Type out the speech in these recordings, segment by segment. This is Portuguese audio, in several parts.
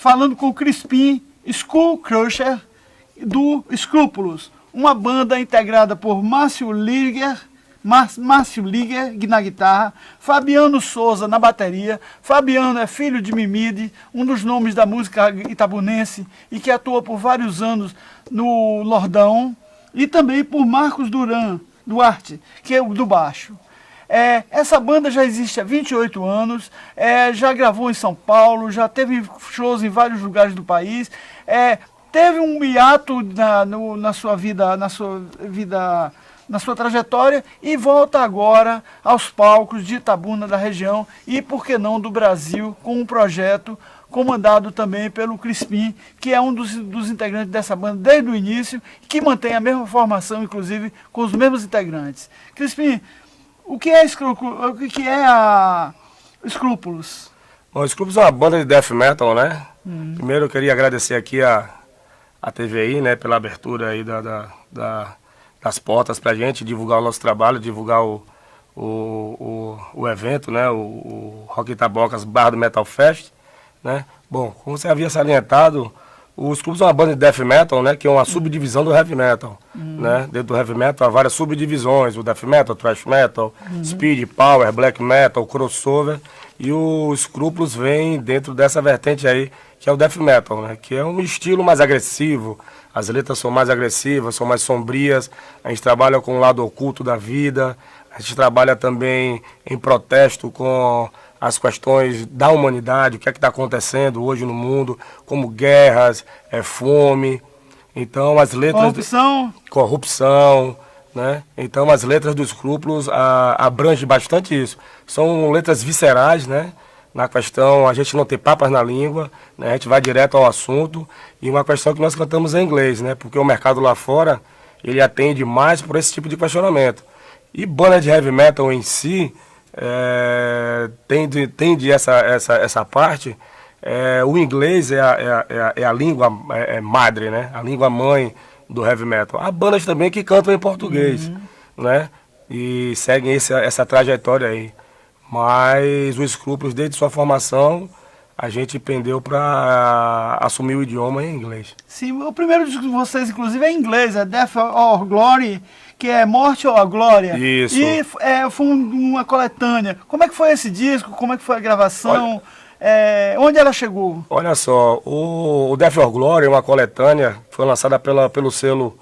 falando com o Crispim Skull Crusher do Scrúpulos, uma banda integrada por Márcio Liger na guitarra, Fabiano Souza na bateria. Fabiano é filho de Mimide, um dos nomes da música itabunense e que atua por vários anos no Lordão, e também por Marcos Duarte, que é o do baixo. Essa banda já existe há 28 anos, já gravou em São Paulo, já teve shows em vários lugares do país, teve um hiato na sua trajetória e volta agora aos palcos de Itabuna, da região e, por que não, do Brasil, com um projeto comandado também pelo Crispim, que é um dos integrantes dessa banda desde o início, que mantém a mesma formação, inclusive, com os mesmos integrantes. Crispim, o que é a Scrúpulos? Bom, Scrúpulos é uma banda de death metal, né? Primeiro eu queria agradecer aqui a TVI, né, pela abertura aí das portas pra gente divulgar o nosso trabalho, divulgar o evento, né, o Rock Itabocas Barra do Metal Fest, né? Bom, como você havia salientado, os Scrúpulos é uma banda de death metal, né, que é uma subdivisão do heavy metal, né? Dentro do heavy metal há várias subdivisões, o death metal, thrash metal, speed, power, black metal, crossover, e os Scrúpulos vêm dentro dessa vertente aí, que é o death metal, né, que é um estilo mais agressivo. As letras são mais agressivas, são mais sombrias, a gente trabalha com o lado oculto da vida, a gente trabalha também em protesto com as questões da humanidade, o que é que está acontecendo hoje no mundo, como guerras, fome. Então as letras... Corrupção, né? Então as letras dos Scrúpulos abrangem bastante isso. São letras viscerais, né? Na questão, a gente não tem papas na língua, né? A gente vai direto ao assunto, e uma questão que nós cantamos em inglês, né? Porque o mercado lá fora, ele atende mais por esse tipo de questionamento. E banda de heavy metal em si, tende essa parte, o inglês é a língua madre, né? A língua mãe do heavy metal. Há bandas também que cantam em português, né? E seguem essa trajetória aí. Mas os Scrúpulos, desde sua formação, a gente pendeu para assumir o idioma em inglês. Sim, o primeiro disco de vocês, inclusive, é em inglês, é Death or Glory, que é Morte ou a Glória. Isso. E foi uma coletânea. Como é que foi esse disco? Como é que foi a gravação? Onde ela chegou? Olha só, o Death or Glory é uma coletânea, foi lançada pelo selo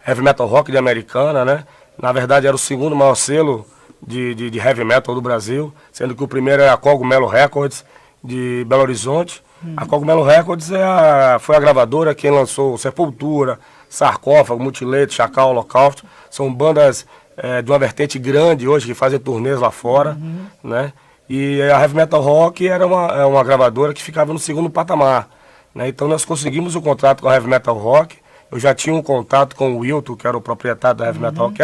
Heavy Metal Rock de Americana, né? Na verdade, era o segundo maior selo de heavy metal do Brasil, sendo que o primeiro é a Cogumelo Records, de Belo Horizonte. A Cogumelo Records foi a gravadora quem lançou Sepultura, Sarcófago, Mutilate, Chacal, Holocausto. São bandas de uma vertente grande hoje, que fazem turnês lá fora, né? E a Heavy Metal Rock era uma gravadora que ficava no segundo patamar, né? Então nós conseguimos o contrato com a Heavy Metal Rock. Eu já tinha um contato com o Wilton, que era o proprietário da Heavy Metal Rock,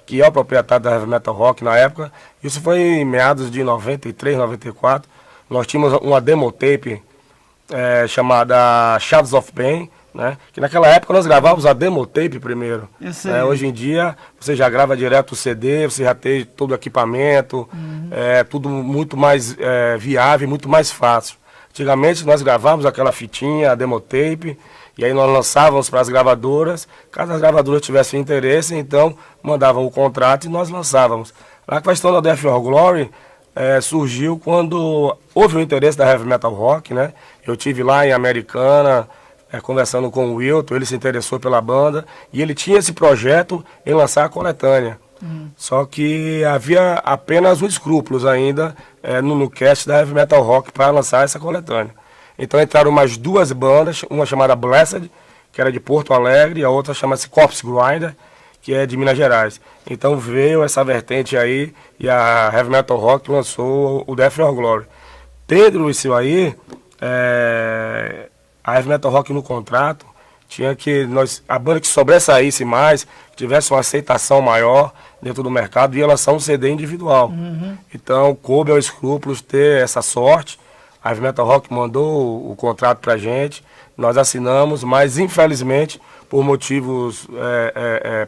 que é o proprietário da Heavy Metal Rock na época. Isso foi em meados de 93, 94. Nós tínhamos uma demo tape chamada Shadows of Pain, né? Que naquela época nós gravávamos a demo tape primeiro. Hoje em dia você já grava direto o CD, você já tem todo o equipamento, tudo muito mais viável, muito mais fácil. Antigamente nós gravávamos aquela fitinha, a demo tape, e aí nós lançávamos para as gravadoras. Caso as gravadoras tivessem interesse, então mandavam o contrato e nós lançávamos. A questão da Death or Glory surgiu quando houve o interesse da Heavy Metal Rock, né? Eu tive lá em Americana, conversando com o Wilton, ele se interessou pela banda e ele tinha esse projeto em lançar a coletânea. Só que havia apenas os Scrúpulos ainda no cast da Heavy Metal Rock para lançar essa coletânea. Então entraram mais duas bandas, uma chamada Blessed, que era de Porto Alegre, e a outra chama-se Corpse Grinder, que é de Minas Gerais. Então veio essa vertente aí e a Heavy Metal Rock lançou o Death or Glory. Tendo isso aí, a Heavy Metal Rock no contrato tinha que a banda que sobressaísse mais, que tivesse uma aceitação maior dentro do mercado, ia lançar um CD individual. Então coube aos Scrúpulos ter essa sorte. A Heavy Metal Rock mandou o contrato pra gente, nós assinamos, mas infelizmente, por motivos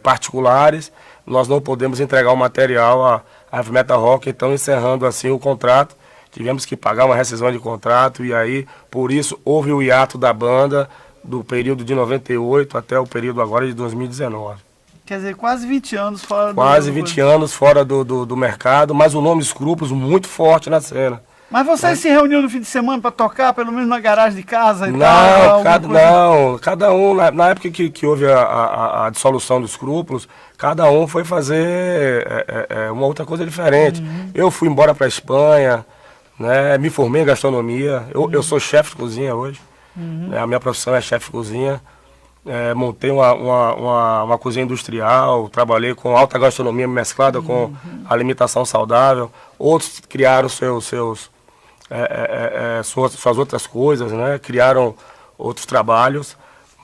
particulares, nós não podemos entregar o material à Heavy Metal Rock, então encerrando assim o contrato, tivemos que pagar uma rescisão de contrato e aí, por isso, houve o hiato da banda do período de 98 até o período agora de 2019. Quer dizer, quase 20 anos fora Quase 20 anos fora do mercado, mas o nome Escrúpulos muito forte na cena. Mas vocês se reuniam no fim de semana para tocar, pelo menos na garagem de casa e Não, tal? Cada um, na época que houve a dissolução dos Escrúpulos, cada um foi fazer uma outra coisa diferente. Eu fui embora para a Espanha, né, me formei em gastronomia, eu sou chefe de cozinha hoje, né, a minha profissão é chefe de cozinha. Montei uma cozinha industrial, trabalhei com alta gastronomia mesclada com alimentação saudável. Outros criaram suas outras coisas, né? Criaram outros trabalhos,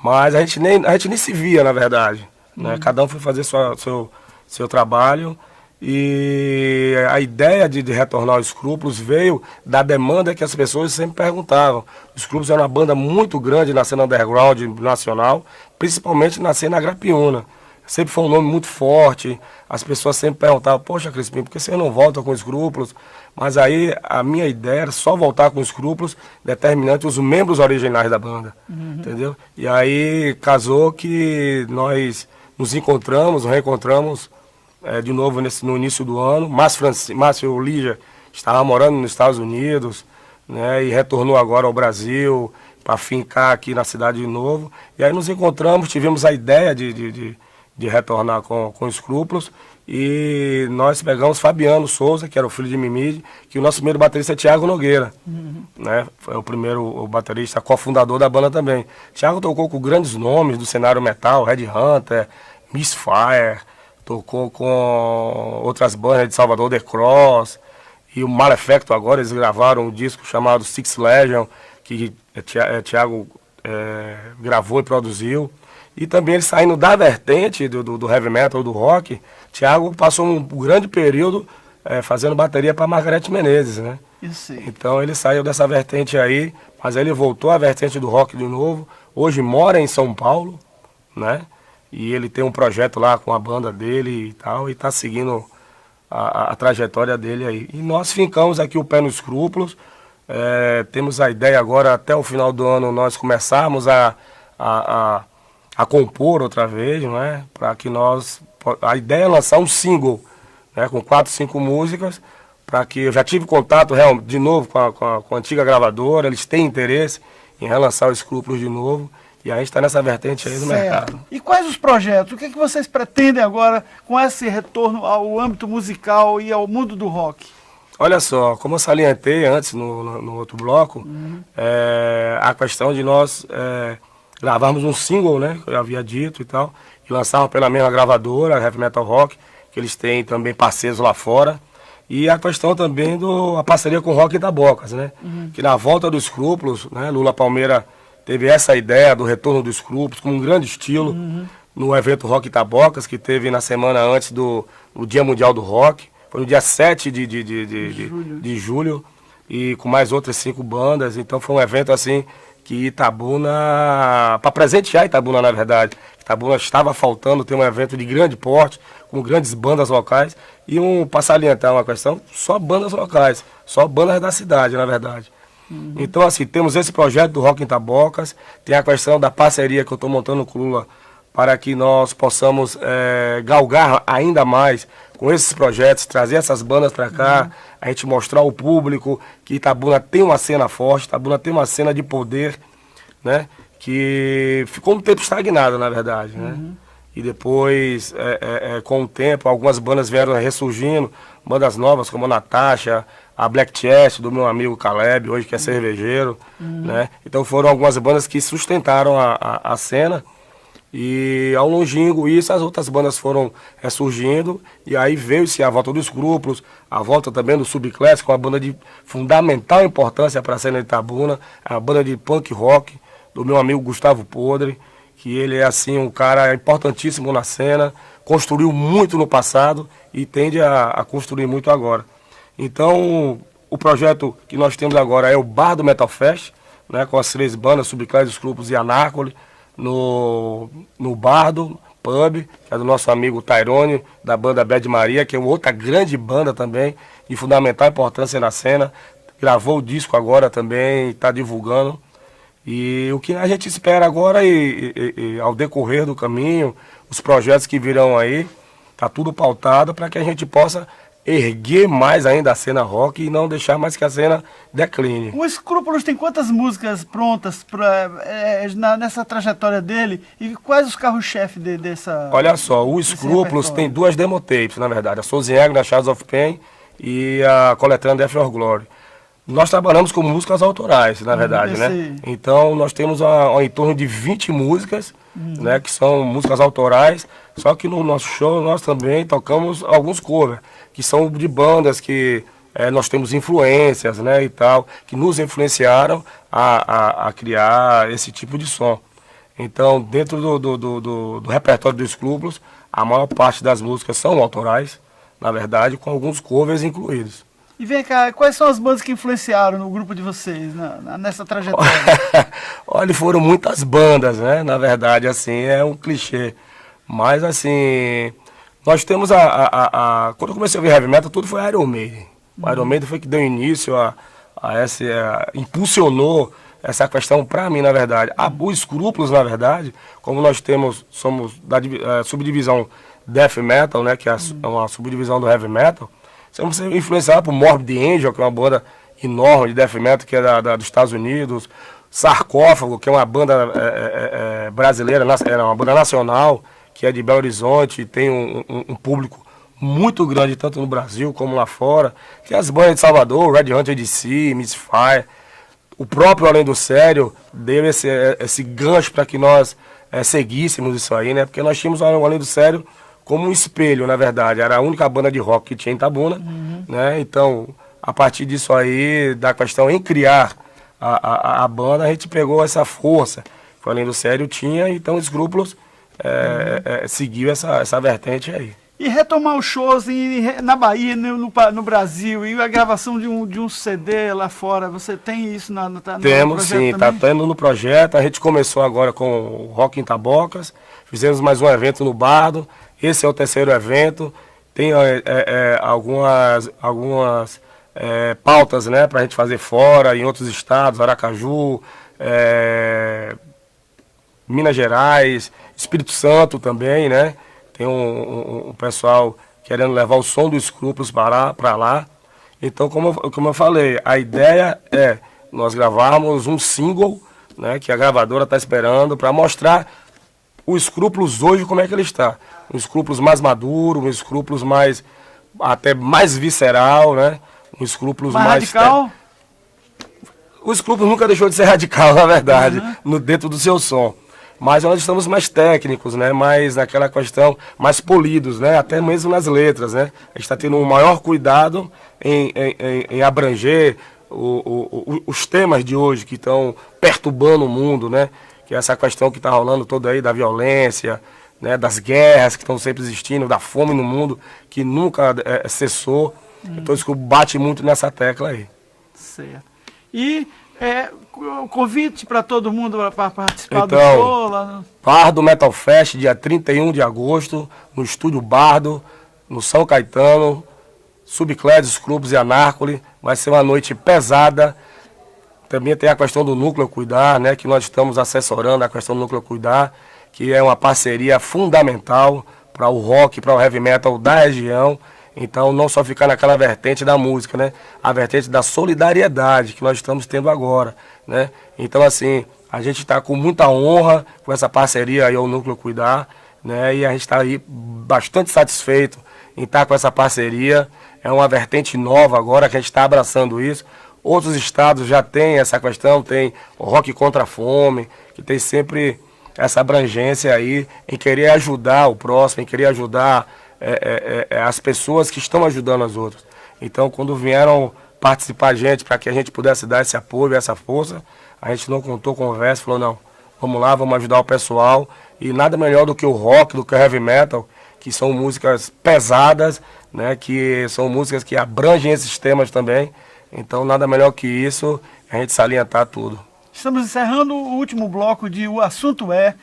mas a gente nem se via, na verdade. Né? Cada um foi fazer seu trabalho. E a ideia de retornar aos Escrúpulos veio da demanda que as pessoas sempre perguntavam. Os Escrúpulos é uma banda muito grande na cena underground nacional, principalmente na cena Agrapiúna. Sempre foi um nome muito forte, as pessoas sempre perguntavam, poxa, Crispim, por que você não volta com os Escrúpulos? Mas aí a minha ideia era só voltar com os Escrúpulos, determinante os membros originais da banda, entendeu? E aí casou que nós nos reencontramos, de novo no início do ano. Márcio Lígia estava morando nos Estados Unidos, né, e retornou agora ao Brasil para fincar aqui na cidade de novo. E aí nos encontramos, tivemos a ideia de retornar com Escrúpulos e nós pegamos Fabiano Souza, que era o filho de Mimide, que o nosso primeiro baterista é Thiago Nogueira, né, foi o primeiro baterista, cofundador da banda também. Thiago tocou com grandes nomes do cenário metal, Red Hunter, Misfire, tocou com outras bandas de Salvador, The Cross e o Malefacto agora. Eles gravaram um disco chamado Six Legion, que Thiago gravou e produziu. E também ele saindo da vertente do heavy metal, do rock, Thiago passou um grande período fazendo bateria para Margareth Menezes, né? Isso aí. Então ele saiu dessa vertente aí, mas ele voltou à vertente do rock de novo. Hoje mora em São Paulo, né? E ele tem um projeto lá com a banda dele e tal, e está seguindo a trajetória dele aí. E nós fincamos aqui o pé nos Escrúpulos. Temos a ideia agora, até o final do ano, nós começarmos a compor outra vez, não é? Para que a ideia é lançar um single, né, com 4, 5 músicas, para que eu já tive contato de novo com a antiga gravadora, eles têm interesse em relançar os Escrúpulos de novo. E a gente está nessa vertente aí do mercado. E quais os projetos? O que vocês pretendem agora com esse retorno ao âmbito musical e ao mundo do rock? Olha só, como eu salientei antes no outro bloco, a questão de nós gravarmos um single, né, que eu havia dito e tal, e lançarmos pela mesma gravadora, a Heavy Metal Rock, que eles têm também parceiros lá fora. E a questão também a parceria com o Rock Itabocas, né? Que na volta dos Escrúpulos, né, Lula Palmeira teve essa ideia do retorno dos Escrúpulos com um grande estilo no evento Rock Itabocas, que teve na semana antes do Dia Mundial do Rock. Foi no dia 7 de julho, e com mais outras 5 bandas. Então foi um evento assim que Itabuna, para presentear Itabuna, na verdade. Itabuna estava faltando ter um evento de grande porte, com grandes bandas locais. E para salientar uma questão, só bandas locais, só bandas da cidade, na verdade. Então, assim, temos esse projeto do Rock Itabocas, tem a questão da parceria que eu estou montando com o Lula para que nós possamos galgar ainda mais com esses projetos, trazer essas bandas para cá, a gente mostrar ao público que Itabuna tem uma cena forte, Itabuna tem uma cena de poder, né, que ficou um tempo estagnada, na verdade, né? E depois, com o tempo, algumas bandas vieram ressurgindo, bandas novas como a Natasha, a Black Chest, do meu amigo Caleb, hoje que é cervejeiro, né? Então foram algumas bandas que sustentaram a cena. E ao longínquo isso, as outras bandas foram ressurgindo, e aí veio-se a volta dos Escrúpulos, a volta também do Subclassic, uma banda de fundamental importância para a cena de Itabuna, a banda de punk rock do meu amigo Gustavo Podre, que ele é assim um cara importantíssimo na cena, construiu muito no passado e tende a construir muito agora. Então, o projeto que nós temos agora é o Bar do Metal Fest, né, com as 3 bandas, Subclassic, Escrúpulos e Anarcole, no Bardo Pub, que é do nosso amigo Tyrone, da banda Bad Maria, que é outra grande banda também, de fundamental importância na cena. gravou o disco agora também, está divulgando. E o que a gente espera agora, e ao decorrer do caminho, os projetos que virão aí, tá tudo pautado para que a gente possa erguer mais ainda a cena rock e não deixar mais que a cena decline. O Escrúpulos tem quantas músicas prontas nessa trajetória dele e quais os carros-chefe dessa... Olha só, o Escrúpulos tem 2 demotapes, na verdade, a Sozinheg da Shadows of Pain e a coletânea Death or Glory. Nós trabalhamos com músicas autorais, na verdade, né? Então nós temos em torno de 20 músicas, né, que são músicas autorais, só que no nosso show nós também tocamos alguns covers, que são de bandas que nós temos influências, né, e tal, que nos influenciaram a criar esse tipo de som. Então, dentro do repertório dos Escrúpulos, a maior parte das músicas são autorais, na verdade, com alguns covers incluídos. E vem cá, quais são as bandas que influenciaram no grupo de vocês, nessa trajetória? Olha, foram muitas bandas, né? Na verdade, assim, é um clichê. Mas, assim, nós temos quando eu comecei a ouvir heavy metal, tudo foi Iron Maiden. O Iron Maiden foi que deu início impulsionou essa questão para mim, na verdade. O Escrúpulos, na verdade, como nós somos da subdivisão Death Metal, né? Que é uma subdivisão do heavy metal. Somos influenciados por Morbid Angel, que é uma banda enorme de death metal, que é dos Estados Unidos. Sarcófago, que é uma banda brasileira, é uma banda nacional, que é de Belo Horizonte, e tem um público muito grande, tanto no Brasil como lá fora. Tem as bandas de Salvador, Red Hunter DC, Misfire. O próprio Além do Sério deu esse gancho para que nós seguíssemos isso aí, né? Porque nós tínhamos o Além do Sério como um espelho, na verdade. Era a única banda de rock que tinha em Itabuna, né? Então, a partir disso aí, da questão em criar a banda, a gente pegou essa força que o Além do Sério tinha, então os Escrúpulos seguiu essa vertente aí. E retomar os shows na Bahia, no Brasil, e a gravação de um CD lá fora, você tem isso no Temos sim, está tendo no projeto. A gente começou agora com o Rock em Tabocas, fizemos mais um evento no Bardo, esse é o 3º evento, tem algumas pautas, né, para a gente fazer fora, em outros estados, Aracaju, Minas Gerais, Espírito Santo também, né? Tem um pessoal querendo levar o som dos Escrúpulos para lá. Então, como eu falei, a ideia é nós gravarmos um single, né, que a gravadora está esperando para mostrar o Escrúpulos hoje, como é que ele está. Um Escrúpulos mais maduro, um Escrúpulos até mais visceral, né? Um Escrúpulos mais radical? O Escrúpulos nunca deixou de ser radical, na verdade, dentro do seu som. Mas nós estamos mais técnicos, né? Mais naquela questão, mais polidos, né? Até mesmo nas letras, né? A gente está tendo um maior cuidado em abranger os temas de hoje que estão perturbando o mundo, né? Que é essa questão que está rolando toda aí da violência, né? Das guerras que estão sempre existindo, da fome no mundo que nunca cessou. Então isso bate muito nessa tecla aí. Certo. E o convite para todo mundo para participar do show lá no... Bardo Metal Fest, dia 31 de agosto, no Estúdio Bardo, no São Caetano, Subclad, Escrúpulos e Anárcole. Vai ser uma noite pesada. Também tem a questão do Núcleo Cuidar, né, que nós estamos assessorando a questão do Núcleo Cuidar, que é uma parceria fundamental para o rock, para o heavy metal da região. Então, não só ficar naquela vertente da música, né? A vertente da solidariedade que nós estamos tendo agora, né? Então, assim, a gente está com muita honra com essa parceria aí ao Núcleo Cuidar, né? E a gente está aí bastante satisfeito em estar com essa parceria. É uma vertente nova agora que a gente está abraçando isso. Outros estados já têm essa questão, tem o Rock contra a Fome, que tem sempre essa abrangência aí em querer ajudar o próximo, em querer ajudar as pessoas que estão ajudando as outras. Então, quando vieram participar a gente, para que a gente pudesse dar esse apoio, essa força, a gente não contou conversa, falou, não, vamos lá, vamos ajudar o pessoal. E nada melhor do que o rock, do que o heavy metal, que são músicas pesadas, né, que são músicas que abrangem esses temas também. Então, nada melhor que isso, a gente salientar tudo. Estamos encerrando o último bloco de O Assunto É.